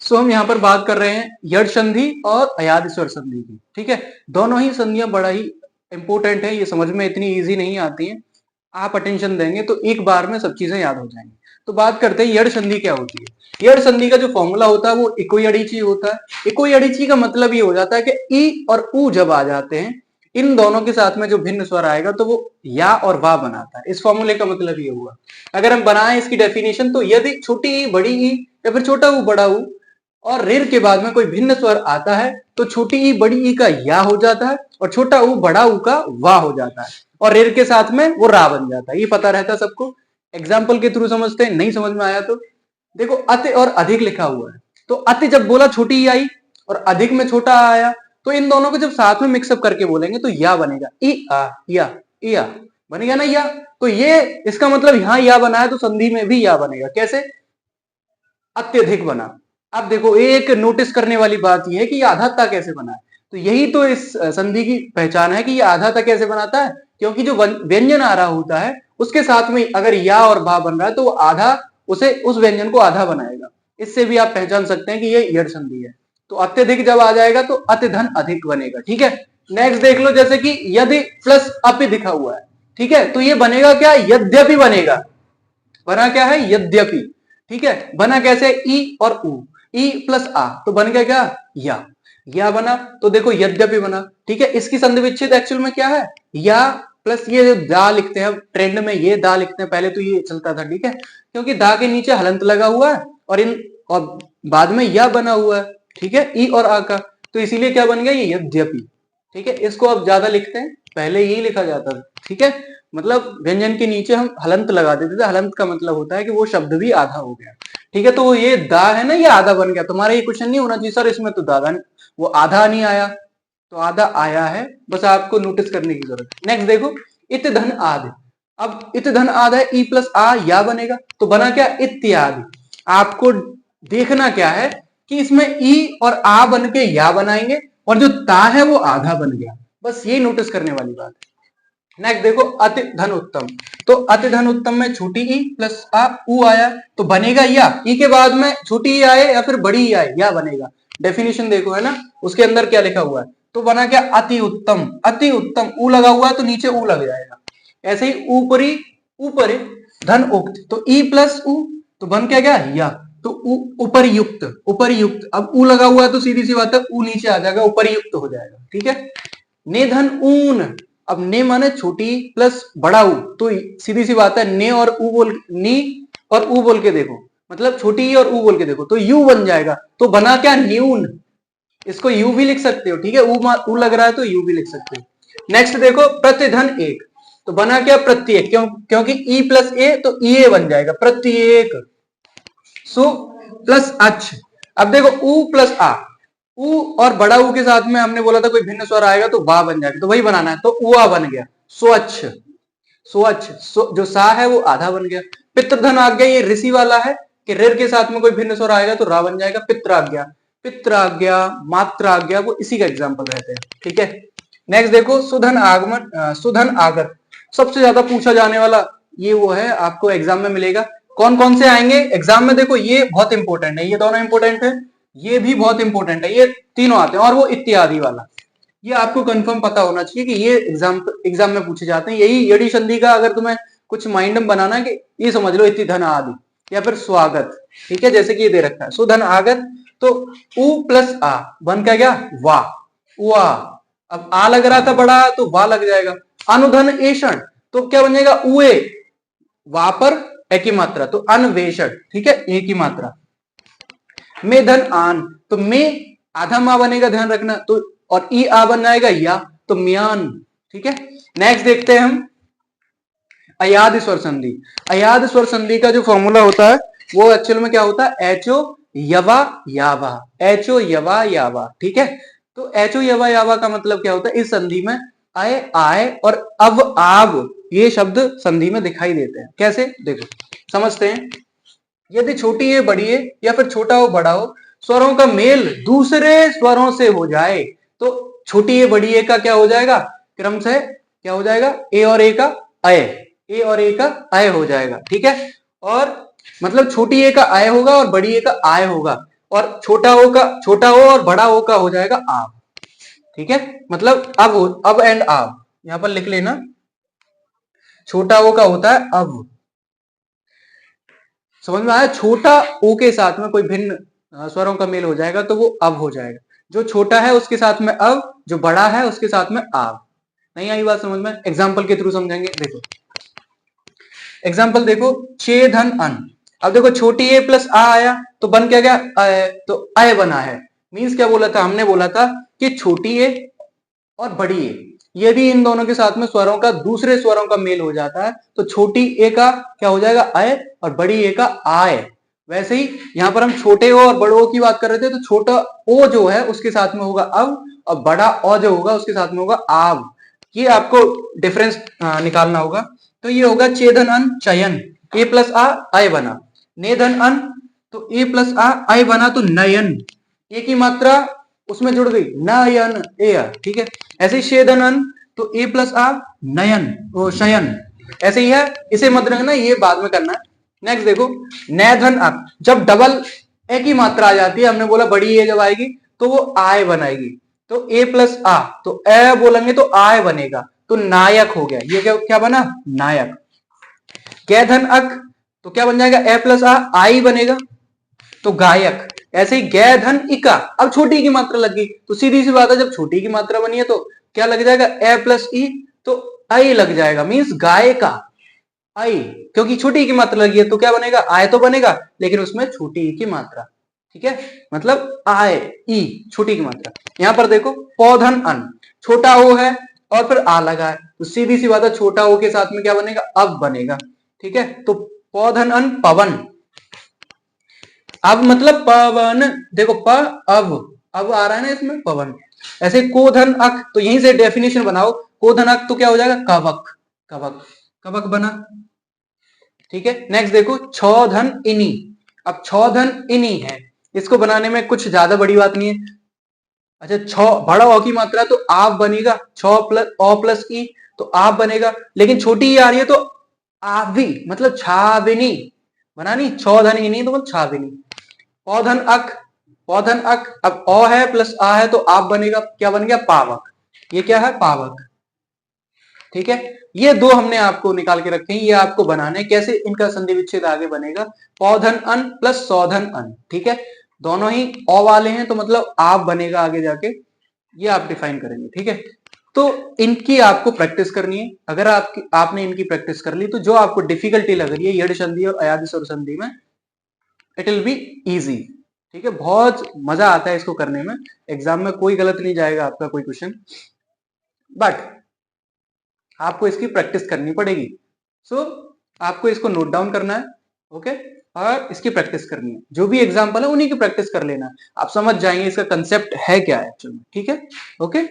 सो हम यहाँ पर बात कर रहे हैं यड़ संधि और अयाद स्वर संधि की। ठीक है, दोनों ही संधियां बड़ा ही इंपॉर्टेंट है, ये समझ में इतनी इजी नहीं आती हैं। आप अटेंशन देंगे तो एक बार में सब चीजें याद हो जाएंगी। तो बात करते हैं यड़ संधि क्या होती है। यड़ संधि का जो फॉर्मूला होता है वो इको यड़ीची होता है। इको यड़ीची का मतलब ये हो जाता है कि ई और ऊ जब आ जाते हैं, इन दोनों के साथ में जो भिन्न स्वर आएगा तो वो या और वा बनाता है। इस फॉर्मूले का मतलब ये हुआ। अगर हम बनाएं इसकी डेफिनेशन, तो यदि छोटी ई बड़ी ई या फिर छोटा ऊ बड़ा ऊ और ऋर के बाद में कोई भिन्न स्वर आता है तो छोटी ई बड़ी ई का या हो जाता है और छोटा ऊ बड़ा ऊ का वा हो जाता है और ऋर के साथ में वो रा बन जाता है। ये पता रहता है सबको। एग्जाम्पल के थ्रू समझते हैं, नहीं समझ में आया तो देखो अति और अधिक लिखा हुआ है। तो अति जब बोला छोटी ई आई और अधिक में छोटा आया, तो इन दोनों को जब साथ में मिक्सअप करके बोलेंगे तो या बनेगा। ई आ या बनेगा ना या। तो ये इसका मतलब यहां या बना है तो संधि में भी या बनेगा। कैसे? अत्यधिक बना। अब देखो एक नोटिस करने वाली बात यह है कि ये आधाता कैसे बना है। तो यही तो इस संधि की पहचान है कि ये आधाता कैसे बनाता है, क्योंकि जो व्यंजन आ रहा होता है उसके साथ में अगर या और बा बन रहा है तो वो आधा उसे उस व्यंजन को आधा बनाएगा। इससे भी आप पहचान सकते हैं कि ये यड़ संधि है। तो अत्यधिक जब आ जाएगा तो अति धन अधिक बनेगा। ठीक है, नेक्स्ट देख लो, जैसे कि यदि प्लस अपि दिखा हुआ है। ठीक है, तो ये बनेगा क्या? यद्यपि बनेगा। बना क्या है? यद्यपि। ठीक है, बना कैसे? ई और ऊ, ई प्लस आ, तो बन गया क्या? या बना। तो देखो यद्यपि बना। ठीक है, इसकी संधि विच्छेद एक्चुअल में क्या है? या प्लस ये दा लिखते हैं ट्रेंड में, ये दा लिखते हैं, पहले तो ये चलता था। ठीक है, क्योंकि दा के नीचे हलंत लगा हुआ है और बाद में या बना हुआ है। ठीक है, ई और आ का, तो इसीलिए क्या बन गया? ये यद्यपि। ठीक है, इसको अब ज्यादा लिखते हैं, पहले यही लिखा जाता था। ठीक है, मतलब व्यंजन के नीचे हम हलंत लगा देते थे। हलंत का मतलब होता है कि वो शब्द भी आधा हो गया। ठीक है, तो ये दा है ना, ये आधा बन गया। तुम्हारा ये क्वेश्चन नहीं होना चाहिए सर इसमें तो दादा वो आधा नहीं आया, तो आधा आया है, बस आपको नोटिस करने की जरूरत है। नेक्स्ट देखो, इत धन आदि। अब इत धन आदि है, ई प्लस आ या बनेगा, तो बना क्या? इत्यादि। आपको देखना क्या है कि इसमें ई और आ बन के या बनाएंगे और जो ता है वो आधा बन गया। बस ये नोटिस करने वाली बात है। नेक्स्ट देखो, अति धन उत्तम। तो अति धन उत्तम में छोटी ई प्लस आ ऊ आया तो बनेगा या। ई के बाद में छोटी ई आए या फिर बड़ी ई आए, या बनेगा। डेफिनेशन देखो है ना, उसके अंदर क्या लिखा हुआ है। तो बना क्या? अति उत्तम। अति उत्तम, ऊ लगा हुआ है तो नीचे ऊ लग जाएगा। ऐसे ही ऊपरी ऊपरी धन उक्त, तो ई प्लस ऊ, तो बन क्या गया? या। तो उपरयुक्त, उपरयुक्त, अब ऊ लगा हुआ है तो सीधी सी बात है ऊ नीचे आ जाएगा, उपरयुक्त हो जाएगा। ठीक है, निधन ऊन। अब ने माने छोटी प्लस बड़ा ऊ, तो सीधी सी बात है ने और ऊ बोल, नी और ऊ बोल के देखो, मतलब छोटी और ऊ बोल के देखो तो यू बन जाएगा। तो बना क्या? न्यून। इसको यू भी लिख सकते हो। ठीक है, ऊ लग रहा है तो यू भी लिख सकते हो। नेक्स्ट देखो, प्रतिधन एक, तो बना क्या? प्रत्येक। क्योंकि ई प्लस ए तो ई ए बन जाएगा, प्रत्येक। सो प्लस अच। अब देखो ऊ प्लस आ, ऊ और बड़ा ऊ के साथ में हमने बोला था कोई भिन्न स्वर आएगा तो वा बन जाएगा, तो वही बनाना है। तो उआ बन गया, स्वच्छ। स्वच्छ जो सा है वो आधा बन गया। पितृधन आ गया, ये ऋषि वाला है कि ऋर के साथ में कोई भिन्न स्वर आएगा तो रा बन जाएगा। पित्र आ गया, पित्र आ गया, मात्र आ गया, वो इसी का एग्जाम्पल रहते हैं। ठीक है, नेक्स्ट देखो, सुधन आगमन, सुधन आगत। सबसे ज्यादा पूछा जाने वाला ये वो है, आपको एग्जाम में मिलेगा। कौन कौन से आएंगे एग्जाम में? देखो ये बहुत इंपॉर्टेंट है, ये दोनों इंपॉर्टेंट है, ये भी बहुत इंपॉर्टेंट है, ये तीनों आते हैं। और वो इत्यादि वाला, ये आपको कंफर्म पता होना चाहिए कि ये एग्जाम में पूछे जाते हैं। यही यड़ी संधि का अगर तुम्हें कुछ माइंड में बनाना है कि ये समझ लो इति धन आदि या फिर स्वागत। ठीक है, जैसे कि ये दे रखा है सुधन आगत, तो ऊ प्लस आ बन क्या गया? वाह, वाह। अब आ लग रहा था बड़ा तो वाह लग जाएगा। अनुधन एषण, तो क्या बन जाएगा? उए, वहां पर एक ही मात्रा, तो अन्वेषण। ठीक है, एक ही मात्रा। में धन आन, तो में आधा मा बनेगा, ध्यान रखना। तो और ई आ बन जाएगा या, तो म्यान। ठीक है, नेक्स्ट देखते हैं हम अयाद स्वर संधि। अयाद स्वर संधि का जो फॉर्मूला होता है वो एक्चुअल में क्या होता है? एचो यवा यावा, एचो यवा यावा। ठीक है, तो एचो यवा यावा का मतलब क्या होता है? इस संधि में आए आए और अब आव ये शब्द संधि में दिखाई देते हैं। कैसे? देखो समझते हैं। यदि छोटी है बड़ी है या फिर छोटा हो बड़ा हो, स्वरों का मेल दूसरे स्वरों से हो जाए तो छोटी है बड़ी है का क्या हो जाएगा? क्रम से क्या हो जाएगा? ए और ए का अय, ए और ए का अय हो जाएगा। ठीक है, और मतलब छोटी ए का अय होगा और बड़ी ए का आय होगा। और छोटा ओ और बड़ा ओ का हो जाएगा आब। ठीक है, मतलब अब एंड आब यहां पर लिख लेना। छोटा ओ का होता है अब। समझ में आया? छोटा ओ के साथ में कोई भिन्न स्वरों का मेल हो जाएगा तो वो अब हो जाएगा। जो छोटा है उसके साथ में अब, जो बड़ा है उसके साथ में आब। नहीं आई बात समझ में? एग्जाम्पल के थ्रू समझेंगे। देखो एग्जाम्पल देखो, छे धन अन। अब देखो छोटी ए प्लस आ आया तो बन क्या गया? तो अय बना है। मीन्स क्या बोला था हमने? बोला था कि छोटी ए और बड़ी ए, ये भी इन दोनों के साथ में स्वरों का, दूसरे स्वरों का मेल हो जाता है तो छोटी ए का क्या हो जाएगा? अय, और बड़ी ए का आय। वैसे ही यहां पर हम छोटे ओ और बड़े ओ की बात कर रहे थे तो छोटा ओ जो है उसके साथ में होगा अब, और बड़ा ओ जो होगा उसके साथ में होगा आब। ये आपको डिफरेंस निकालना होगा। तो ये होगा चेदन अन चयन, ए प्लस आ अय बना। नेधन अन, तो ए प्लस आ अय बना तो नयन, ए की मात्रा उसमें जुड़ गई, नयन ए। ठीक है, ऐसे ही शेदन अन, तो ए प्लस आ नयन ओ शयन। ऐसे ही है, इसे मत रखना, ये बाद में करना है। नेक्स्ट देखो, नैधन अक, जब डबल ए की मात्रा आ जाती है, हमने बोला बड़ी ए जब आएगी तो वो आय बनाएगी। तो ए प्लस आ, तो ए बोलेंगे तो आय बनेगा, तो नायक हो गया। ये क्या बना? नायक। कैधन अक, तो क्या बन जाएगा? ए प्लस आ आई बनेगा, तो गायक। ऐसे ही गै धन इका, अब छोटी की मात्रा लग गई तो सीधी सी बात है, जब छोटी की मात्रा बनी है तो क्या लग जाएगा? ए प्लस ई, तो आई लग जाएगा, मीन्स गाय का आई। क्योंकि छोटी की मात्रा लगी है तो क्या बनेगा? आय तो बनेगा, लेकिन उसमें छोटी की मात्रा। ठीक है, मतलब आय ई, छोटी की मात्रा। यहां पर देखो पौधन अन, छोटा ओ है और फिर आ लगा है तो सीधी सी बात है, छोटा ओ के साथ में क्या बनेगा? अब बनेगा। ठीक है, तो पौधन अन पवन। अब मतलब पवन, देखो प अब आ रहा है ना इसमें पवन। ऐसे कोधन अक, तो यहीं से डेफिनेशन बनाओ, कोधन अक तो क्या हो जाएगा? कवक। कवक, कवक बना। ठीक है, नेक्स्ट देखो छौधन इनी। अब छौधन इनी है, इसको बनाने में कुछ ज्यादा बड़ी बात नहीं है। अच्छा, छौ बड़ा ओ की मात्रा तो आप बनेगा, छौ प्लस ओ प्लस ई, तो आप बनेगा, लेकिन छोटी ई आ रही है तो आवी, मतलब छाविनी बनानी। छौधन इनी तो मतलब छाविनी। पौधन अक, पौधन अक, अब ओ है प्लस आ है तो आप बनेगा, क्या बन गया? पावक। ये क्या है? पावक। ठीक है, ये दो हमने आपको निकाल के रखे हैं, ये आपको बनाने कैसे, इनका संधि विच्छेद आगे बनेगा। पौधन अन प्लस सौधन अन। ठीक है, दोनों ही ओ वाले हैं तो मतलब आप बनेगा आगे जाके, ये आप डिफाइन करेंगे। ठीक है, तो इनकी आपको प्रैक्टिस करनी है। अगर आपने इनकी प्रैक्टिस कर ली तो जो आपको डिफिकल्टी लग रही है यड़ संधि और अयादि स्वर संधि में, इट विल बी इजी। ठीक है, बहुत मजा आता है इसको करने में, एग्जाम में कोई गलत नहीं जाएगा आपका कोई क्वेश्चन, बट आपको इसकी प्रैक्टिस करनी पड़ेगी। सो आपको इसको नोट डाउन करना है, ओके, और इसकी प्रैक्टिस करनी है। जो भी एग्जाम्पल है उन्हीं की प्रैक्टिस कर लेना, आप समझ जाएंगे इसका कंसेप्ट है क्या है एक्चुअली। ठीक है, ओके।